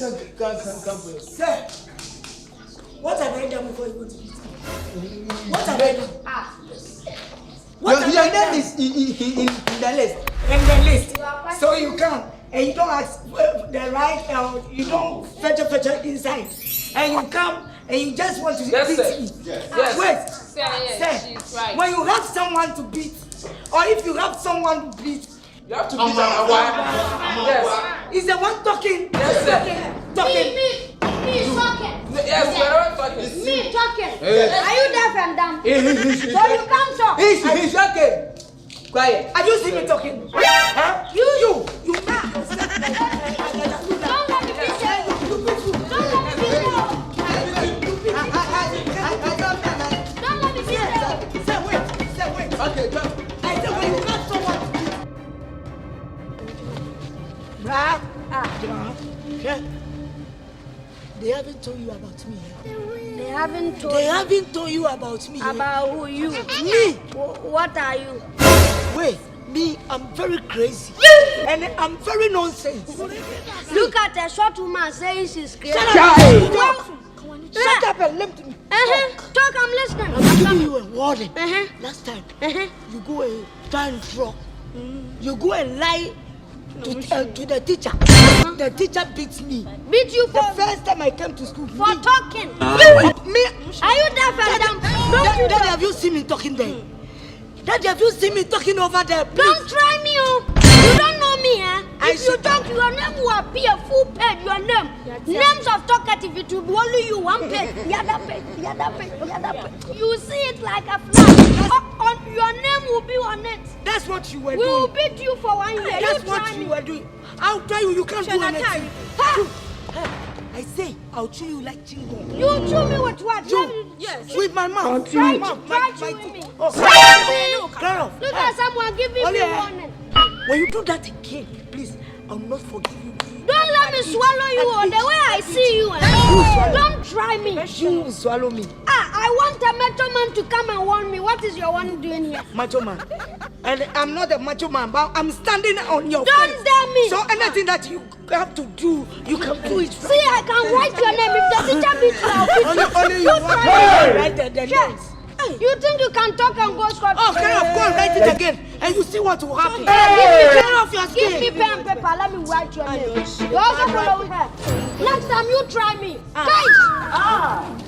Come. Sir, what have I done before you go to beat? What have I done? Your name is in the list. In the list. So you come and you don't ask the right, you don't fetch inside. And you come and you just want to beat me. Yes. Wait. Sir, she's right. When you have someone to beat, or if you have someone to beat, you have to beat our wife. Yes. Is the one talking? Yes, sir. Talking. Me talking. Yes, we're talking. Me talking. Are you deaf and dumb? So you come talk. He's okay. Quiet. Are you seeing me talking? Huh? You. Don't let me beat you. Don't let me beat you. Don't let me beat you. Say wait. Okay, jump. I said when you have someone. Bruh. Yeah. They haven't told you about me. They haven't told They haven't told you about me. about who you. Me. What are you? Wait. Me, I'm very crazy. And I'm very nonsense. Look at a short woman saying she's crazy. Shut up. Shut up and listen to me. Talk, I'm listening. I'm giving you a warning. Uh-huh. Last time, you go and try and draw. You go and lie to the teacher. The teacher beats me. Beat you The for first time I came to school. for talking. Me. Are you deaf and dumb? Don't you Daddy, have you seen me talking there? Daddy, have you seen me talking over there? Please. Don't try me, oh. You don't know me, eh? If you said- talk, your name will appear full page. Your name. Names of talkative, it will be only you, one page. The other page, the other page, the other page. You see it like a flag. Your name will be on it. That's what you were We doing. will beat you for 1 year. That's you what try you me. were doing. I'll tell you, you can't do anything. Ha! I say, I'll chew you like chingo. You chew me with what? Yes. With my mouth. Try My to mouth. try My chewing me. Oh, See? get off. Look at someone giving me warning. When you do that again, please, I'll not forgive you. Don't let me swallow you on the way I see you. Eh? Don't try me. You swallow me, I want a macho man to come and warn me. What is your one doing here? macho man. And I'm not a macho man, but I'm standing on your Don't face. dare me. So anything that you have to do, you can do it. See, I can write your name. If the teacher beats you, I'll beat you. Only you want try to write the names. You think you can talk and go scot Oh, get off, go and write it again, and you see what will happen. Hey. Get off your Give me skin. pen and paper. Let me write your name. You also follow her. Next time you try me. Guys.